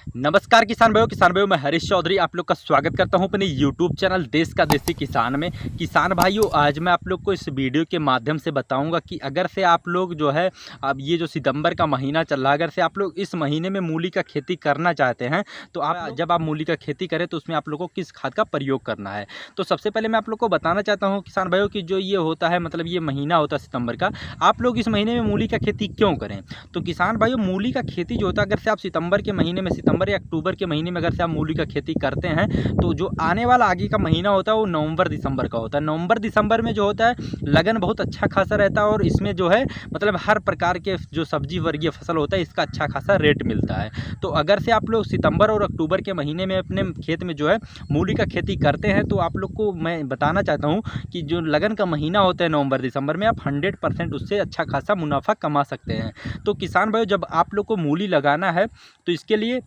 नमस्कार किसान भाइयों मैं हरीश चौधरी आप लोग का स्वागत करता हूं अपने YouTube चैनल देश का देसी किसान में। किसान भाइयों आज मैं आप लोग को इस वीडियो के माध्यम से बताऊंगा कि अगर से आप लोग जो है अब ये जो सितंबर का महीना चल रहा है, अगर से आप लोग इस महीने में मूली का खेती करना चाहते हैं तो आप जब आप मूली का खेती करें तो उसमें आप लोग को किस खाद का प्रयोग करना है। तो सबसे पहले मैं आप लोग को बताना चाहता हूँ किसान भाइयों की जो ये होता है मतलब ये महीना होता है सितंबर का, आप लोग इस महीने में मूली का खेती क्यों करें। तो किसान भाइयों मूली का खेती जो होता है अगर से आप सितंबर के महीने में सितंबर या अक्टूबर के महीने में अगर से आप मूली का खेती करते हैं तो जो आने वाला आगे का महीना होता है वो नवंबर दिसंबर का होता है। नवंबर दिसंबर में जो होता है लगन बहुत अच्छा खासा रहता है और इसमें जो है मतलब हर प्रकार के जो सब्जी वर्गीय फसल होता है इसका अच्छा खासा रेट मिलता है। तो अगर से आप लोग सितंबर और अक्टूबर के महीने में अपने खेत में जो है मूली का खेती करते हैं तो आप लोग को मैं बताना चाहता हूँ कि जो लगन का महीना होता है नवंबर दिसंबर में आप 100% उससे अच्छा खासा मुनाफा कमा सकते हैं। तो किसान भाइयों जब आप लोग को मूली लगाना है तो इसके लिए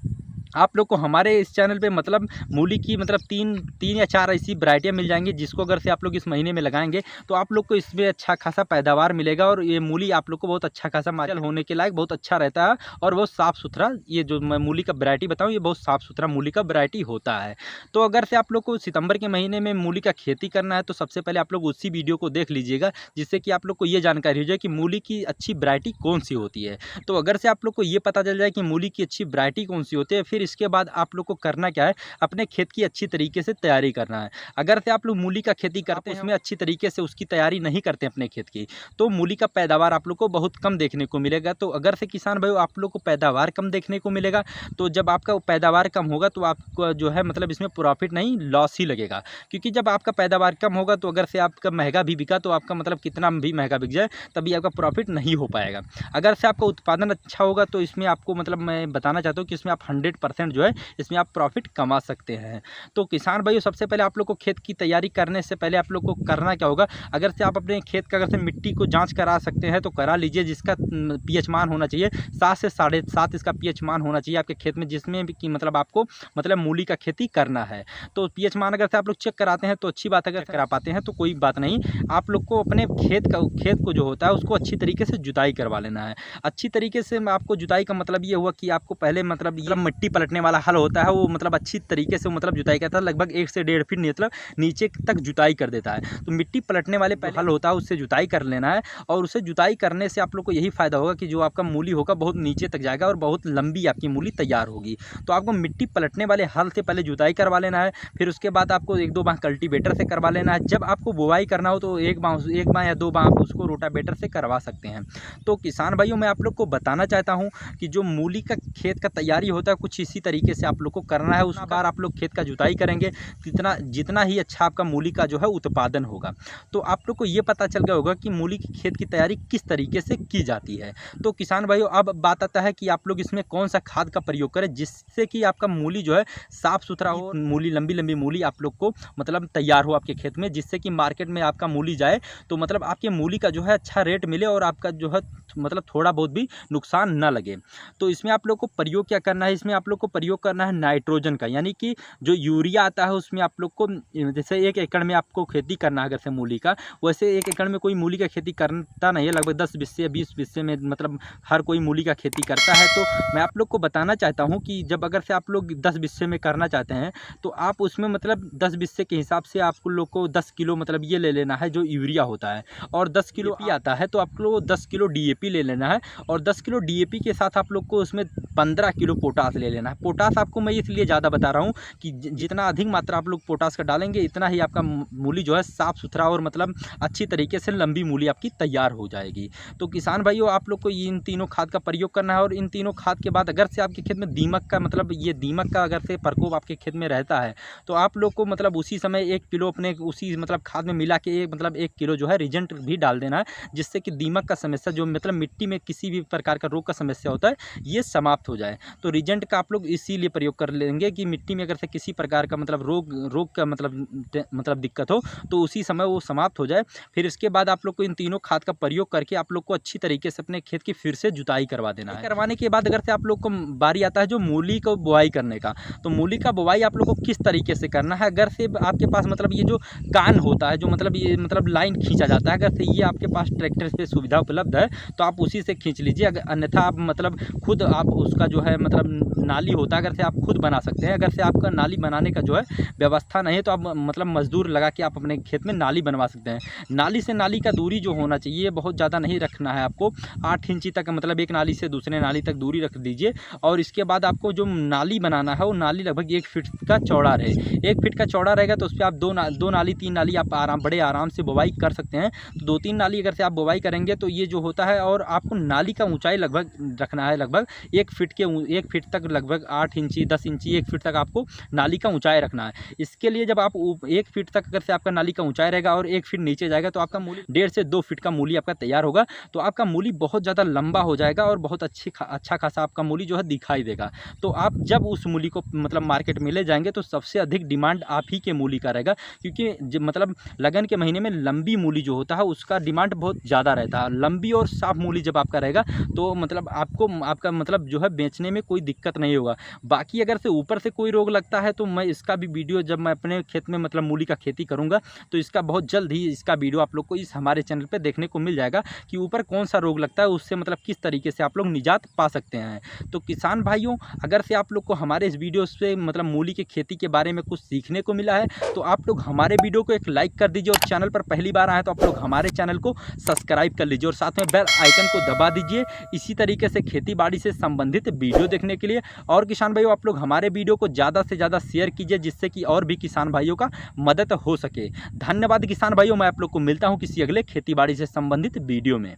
आप लोग को हमारे इस चैनल पे मतलब मूली की मतलब तीन या चार ऐसी वैरायटियाँ मिल जाएंगी जिसको अगर से आप लोग इस महीने में लगाएंगे तो आप लोग को इसमें अच्छा खासा पैदावार मिलेगा और ये मूली आप लोग को बहुत अच्छा खासा मार्केट होने के लायक बहुत अच्छा रहता है और बहुत साफ़ सुथरा ये जो मैं मूली का वैरायटी बताऊँ ये बहुत साफ़ सुथरा मूली का वैरायटी होता है। तो अगर से आप लोग को सितंबर के महीने में मूली का खेती करना है तो सबसे पहले आप लोग उसी वीडियो को देख लीजिएगा जिससे कि आप लोग को ये जानकारी हो जाए कि मूली की अच्छी वैरायटी कौन सी होती है। तो अगर से आप लोग को ये पता चल जाए कि मूली की अच्छी वैरायटी कौन सी होती है फिर इसके बाद आप लोग को करना क्या है अपने खेत की अच्छी तरीके से तैयारी करना है। अगर से आप लोग मूली का खेती करते हैं उसमें अच्छी तरीके से उसकी तैयारी नहीं करते अपने खेत की तो मूली का पैदावार आप लोग को बहुत कम देखने को मिलेगा। तो अगर से किसान भाई आप लोग को पैदावार कम देखने को मिलेगा तो जब आपका पैदावार कम होगा तो आपको जो है मतलब इसमें प्रॉफिट नहीं लॉस ही लगेगा, क्योंकि जब आपका पैदावार कम होगा तो अगर से आपका महंगा भी बिका तो आपका मतलब कितना भी महंगा बिक जाए तभी आपका प्रॉफिट नहीं हो पाएगा। अगर से आपका उत्पादन अच्छा होगा तो इसमें आपको मतलब मैं बताना चाहता हूँ कि इसमें आप 100% जो है इसमें आप प्रॉफिट कमा सकते हैं। तो किसान भाइयों सबसे पहले आप लोग को खेत की तैयारी करने से पहले आप लोग को करना क्या होगा, अगर से आप अपने खेत का अगर से मिट्टी को जांच करा सकते हैं तो करा लीजिए, जिसका पीएच मान होना चाहिए 7 से 7.5 इसका पीएच मान होना चाहिए आपके खेत में जिसमें भी कि मतलब आपको मतलब मूली का खेती करना है। तो पीएच मान अगर से आप लोग चेक कराते हैं तो अच्छी बात, अगर करा पाते हैं तो कोई बात नहीं। आप लोग को अपने खेत को जो होता है उसको अच्छी तरीके से जुताई करवा लेना है। अच्छी तरीके से आपको जुताई का मतलब ये हुआ कि आपको पहले मतलब ये मिट्टी पलटने वाला हल होता है वो मतलब अच्छी तरीके से मतलब जुताई करता है, लगभग 1 से 1.5 फीट मतलब नीचे तक जुताई कर देता है। तो मिट्टी पलटने वाले हल होता है उससे जुताई कर लेना है और उससे जुताई करने से आप लोग को यही फायदा होगा कि जो आपका मूली होगा बहुत नीचे तक जाएगा और बहुत लंबी आपकी मूली तैयार होगी। तो आपको मिट्टी पलटने वाले हल से पहले जुताई करवा लेना है, फिर उसके बाद आपको 1-2 बार कल्टीवेटर से करवा लेना है। जब आपको बुवाई करना हो तो एक बार या 2 बार आप उसको रोटावेटर से करवा सकते हैं। तो किसान भाइयों मैं आप लोग को बताना चाहता हूँ कि जो मूली का खेत का तैयारी होता है कुछ इसी तरीके से आप लोग को करना है। उस बार आप लोग खेत का जुताई करेंगे जितना ही अच्छा आपका मूली का जो है उत्पादन होगा। तो आप लोग को ये पता चल गया होगा कि मूली की खेत की तैयारी किस तरीके से की जाती है। तो किसान भाइयों अब बात आता है कि आप लोग इसमें कौन सा खाद का प्रयोग करें जिससे कि आपका मूली जो है साफ़ सुथरा हो, मूली लंबी मूली आप लोग को मतलब तैयार हो आपके खेत में, जिससे कि मार्केट में आपका मूली जाए तो मतलब आपके मूली का जो है अच्छा रेट मिले और आपका जो है मतलब थोड़ा बहुत भी नुकसान ना लगे। तो इसमें आप लोग को प्रयोग क्या करना है, इसमें आप लोग को प्रयोग करना है नाइट्रोजन का, यानी कि जो यूरिया आता है उसमें आप लोग को जैसे 1 एकड़ में आपको खेती करना है अगर से मूली का, वैसे 1 एकड़ में कोई मूली का खेती करता नहीं है, लगभग 10 बिस्से 20 बिस्से में मतलब हर कोई मूली का खेती करता है। तो मैं आप लोग को बताना चाहता हूँ कि जब अगर से आप लोग 10 बिस्से में करना चाहते हैं तो आप उसमें मतलब 10 बिस्से के हिसाब से आप लोग को 10 किलो मतलब ये ले लेना है जो यूरिया होता है, और 10 किलो आता है तो आप लोग 10 किलो DAP ले लेना है, और 10 किलो DAP के साथ आप लोग को उसमें 15 किलो पोटास ले लेना है। पोटास आपको मैं इसलिए ज़्यादा बता रहा हूँ कि जितना अधिक मात्रा आप लोग पोटास का डालेंगे इतना ही आपका मूली जो है साफ़ सुथरा और मतलब अच्छी तरीके से लंबी मूली आपकी तैयार हो जाएगी। तो किसान भाइयों आप लोग को इन तीनों खाद का प्रयोग करना है, और इन तीनों खाद के बाद अगर से आपके खेत में दीमक का मतलब ये दीमक का अगर से प्रकोप आपके खेत में रहता है तो आप लोग को मतलब उसी समय 1 किलो अपने उसी मतलब खाद में मिला के मतलब 1 किलो जो है रिजेंट भी डाल देना है, जिससे कि दीमक का समस्या जो मतलब मिट्टी में किसी भी प्रकार का रोग का समस्या होता है ये समाप्त हो जाए। तो रिजेंट का आप लोग इसीलिए प्रयोग कर लेंगे कि मिट्टी में अगर से किसी प्रकार का मतलब रोग का मतलब दिक्कत हो तो उसी समय वो समाप्त हो जाए। फिर इसके बाद आप लोग को इन तीनों खाद का प्रयोग करके आप लोग को अच्छी तरीके से अपने खेत की फिर से जुताई करवा देना है। करवाने के बाद अगर से आप लोग को बारी आता है जो मूली को बुआई करने का, तो मूली का बुआई आप लोग को किस तरीके से करना है। अगर से आपके पास मतलब ये जो कान होता है जो मतलब ये मतलब लाइन खींचा जाता है, अगर से ये आपके पास ट्रैक्टर पे सुविधा उपलब्ध है तो आप उसी से खींच लीजिए, अन्यथा आप मतलब खुद आप उसका जो है मतलब नाली होता है, अगर से आप खुद बना सकते हैं। अगर से आपका नाली बनाने का जो है व्यवस्था नहीं है तो आप मतलब मज़दूर लगा के आप अपने खेत में नाली बनवा सकते हैं। नाली से नाली का दूरी जो होना चाहिए बहुत ज़्यादा नहीं रखना है आपको, 8 इंची तक, मतलब एक नाली से दूसरे नाली तक दूरी रख दीजिए। और इसके बाद आपको जो नाली बनाना है वो नाली लगभग 1 फीट का चौड़ा रहे। 1 फीट का चौड़ा रहेगा तो उस पर आप दो नाली 3 नाली आप बड़े आराम से बुवाई कर सकते हैं। तो 2-3 नाली अगर से आप बुवाई करेंगे तो ये जो होता है, और आपको नाली का ऊंचाई लगभग रखना है, लगभग 1 फीट तक, लगभग 8 इंची 10 इंची 1 फीट तक आपको नाली का ऊंचाई रखना है। इसके लिए जब आप 1 फीट तक अगर से आपका नाली का ऊंचाई रहेगा और 1 फीट नीचे जाएगा तो आपका मूली 1.5 से 2 फीट का मूली आपका तैयार होगा। तो आपका मूली बहुत ज़्यादा लंबा हो जाएगा और बहुत अच्छा खासा आपका मूली जो है दिखाई देगा। तो आप जब उस मूली को मतलब मार्केट में ले जाएंगे तो सबसे अधिक डिमांड आप ही के मूली का रहेगा, क्योंकि मतलब लगन के महीने में लंबी मूली जो होता है उसका डिमांड बहुत ज़्यादा रहता है। लंबी और साफ मूली जब आपका रहेगा तो मतलब आपका मतलब जो है बेचने में कोई दिक्कत नहीं होगा। बाकी अगर से ऊपर से कोई रोग लगता है तो मैं इसका भी वीडियो, जब मैं अपने खेत में मतलब मूली का खेती करूँगा तो इसका बहुत जल्द ही इसका वीडियो आप लोग को इस हमारे चैनल पर देखने को मिल जाएगा कि ऊपर कौन सा रोग लगता है, उससे मतलब किस तरीके से आप लोग निजात पा सकते हैं। तो किसान भाइयों, अगर से आप लोग को हमारे इस वीडियो से मतलब मूली की खेती के बारे में कुछ सीखने को मिला है तो आप लोग हमारे वीडियो को एक लाइक कर दीजिए, और चैनल पर पहली बार आए तो आप लोग हमारे चैनल को सब्सक्राइब कर लीजिए और साथ में बेल आइकन को दबा दीजिए इसी तरीके से खेती बाड़ी से संबंधित वीडियो देखने के लिए। और किसान भाइयों, आप लोग हमारे वीडियो को ज़्यादा से ज़्यादा शेयर कीजिए जिससे कि और भी किसान भाइयों का मदद हो सके। धन्यवाद किसान भाइयों, मैं आप लोग को मिलता हूँ किसी अगले खेती बाड़ी से संबंधित वीडियो में।